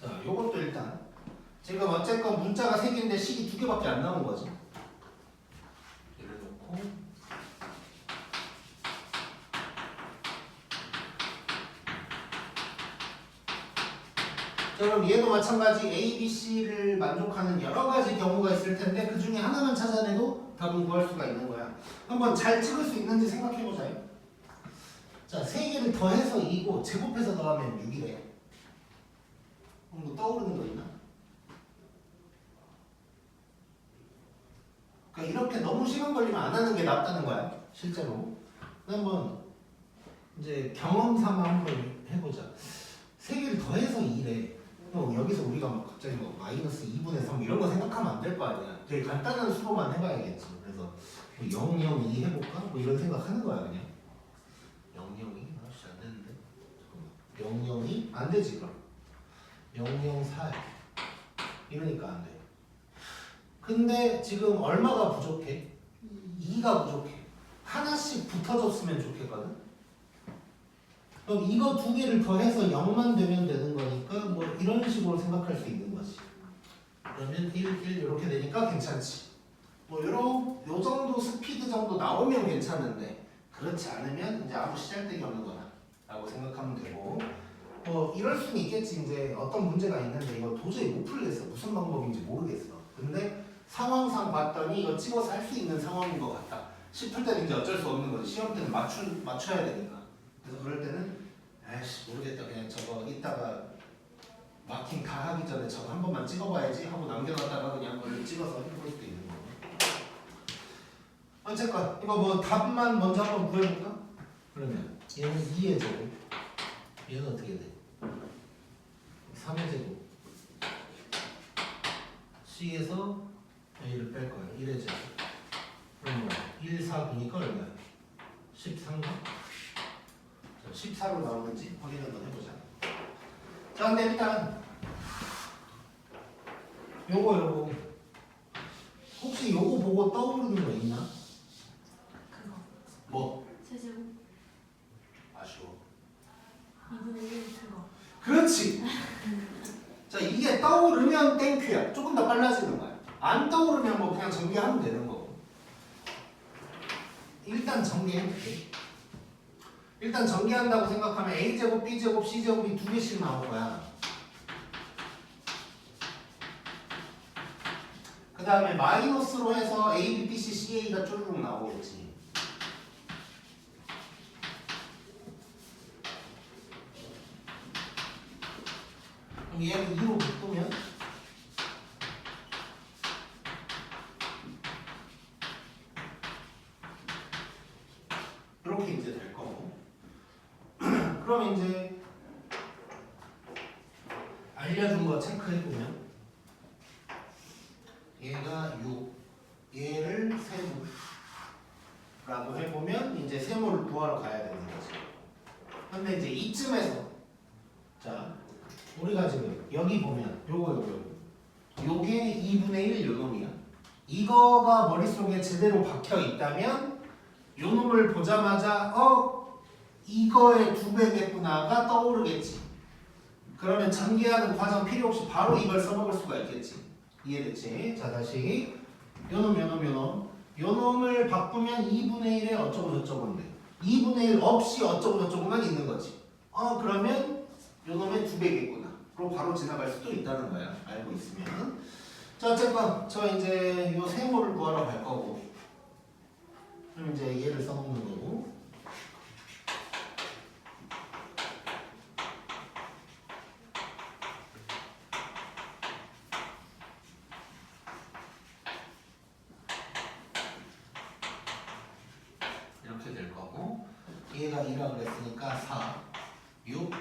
자, 요것도 일단 지금 어쨌건 문자가 3개인데 식이 2개밖에 안 나온 거지. 얘를 놓고 자, 그럼 얘도 마찬가지 A, B, C를 만족하는 여러 가지 경우가 있을 텐데 그 중에 하나만 찾아내도 답은 구할 수가 있는 거야. 한번 잘 찍을 수 있는지 생각해보자요. 자, 3개를 더해서 2고 제곱해서 더하면 6이래. 뭐 떠오르는 거 있나? 그러니까 이렇게 너무 시간 걸리면 안 하는 게 낫다는 거야, 실제로. 한번 이제 경험 삼아 한번 해보자. 3개를 더해서 2래. 여기서 우리가 막 갑자기 뭐 마이너스 2분의 3 이런 거 생각하면 안 될 거 아니야. 되게 간단한 수로만 해봐야겠지. 그래서 0, 0, 2 해볼까? 뭐 이런 생각하는 거야 그냥. 0, 0, 2? 아씨 안 되는데. 잠깐만. 0, 0, 2? 안 되지 그럼. 0, 0, 4 이러니까 안 돼. 근데 지금 얼마가 부족해? 2가 부족해. 하나씩 붙어줬으면 좋겠거든. 그럼 이거 2개를 더해서 0만 되면 되는 거니까 뭐 이런 식으로 생각할 수 있는 거지. 그러면 1, 1 이렇게 되니까 괜찮지. 뭐 요 정도 스피드 정도 나오면 괜찮은데 그렇지 않으면 이제 아무 시잘데기 없는 거다 라고 생각하면 되고, 뭐 이럴 수는 있겠지. 이제 어떤 문제가 있는데 이거 도저히 못 풀겠어. 무슨 방법인지 모르겠어. 근데 상황상 봤더니 이거 찍어서 할 수 있는 상황인 것 같다 싶을 때는 이제 어쩔 수 없는 거지. 시험 때는 맞춰야 되니까. 그래서 그럴 때는 에이씨 모르겠다 그냥 저거 이따가 마킹 다 하기 전에 저거 한 번만 찍어봐야지 하고 남겨놨다가 그냥 그걸 찍어서 해볼 수도 있는 거고. 어쨌건 이거 뭐 답만 먼저 한번 구해볼까? 그러면 얘는 2의 제곱, 얘는 어떻게 돼? 3의 제곱, C에서 A를 뺄 거야. 1의 제곱. 그럼 뭐 1, 4 보니까 얼마야? 13가? 14로 나오는지 확인 한번 해보자. 자, 근데 일단 요거 혹시 요거 보고 떠오르는 거 있나? 그거 뭐? 세제곱 아쉬워. 2분의 1 그거. 그렇지. 자, 이게 떠오르면 땡큐야. 조금 더 빨라지는 거야. 안 떠오르면 뭐 그냥 전개하면 되는 거고. 일단 전개해볼게. 일단 전개한다고 생각하면 A제곱, B제곱, C제곱이 2개씩 나올 거야. 그 다음에 마이너스로 해서 A, B, B, C, C, A가 쭈르륵 나오겠지. 그럼 얘는 2로 바꾸면 이렇게 이제 될 거고. 그럼 이제 알려준 거 체크해보면 얘가 6, 얘를 세모라고 해보면 이제 세모를 구하러 가야 되는 거지. 근데 이제 이쯤에서 자 우리가 지금 여기 보면 요게 2분의 1 요놈이야. 이거가 머릿속에 제대로 박혀 있다면 요놈을 보자마자 이거의 2배겠구나가 떠오르겠지. 그러면 전개하는 과정 필요 없이 바로 이걸 써먹을 수가 있겠지. 이해됐지? 자 다시 요놈을 바꾸면 2분의 1에 어쩌고 저쩌고인데 2분의 1 없이 어쩌고 저쩌고만 있는 거지. 그러면 요놈의 2배겠구나. 그리고 바로 지나갈 수도 있다는 거야. 알고 있으면. 자 어쨌건 저 이제 요 세모를 구하러 갈 거고, 그럼 이제 얘를 써먹는 거고. 이렇게 될 거고, 얘가 2라 그랬으니까 4, 6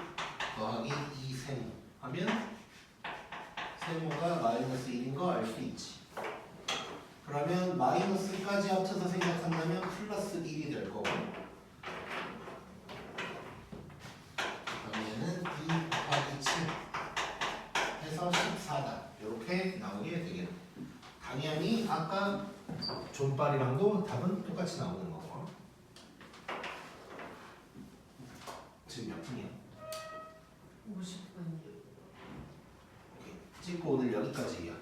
더하기 2 세모 하면 세모가 마이너스 1인 거 알 수 있지. 그러면 마이너스까지 합쳐서 생각한다면 플러스 1이 될 거고, 그럼 얘는 2 곱하기 7 해서 14다. 이렇게 나오게 되겠네. 당연히 아까 존빨이랑도 답은 똑같이 나오는 거고. 지금 몇 분이야? 50분이요. 오케이. 찍고 오늘 여기까지야.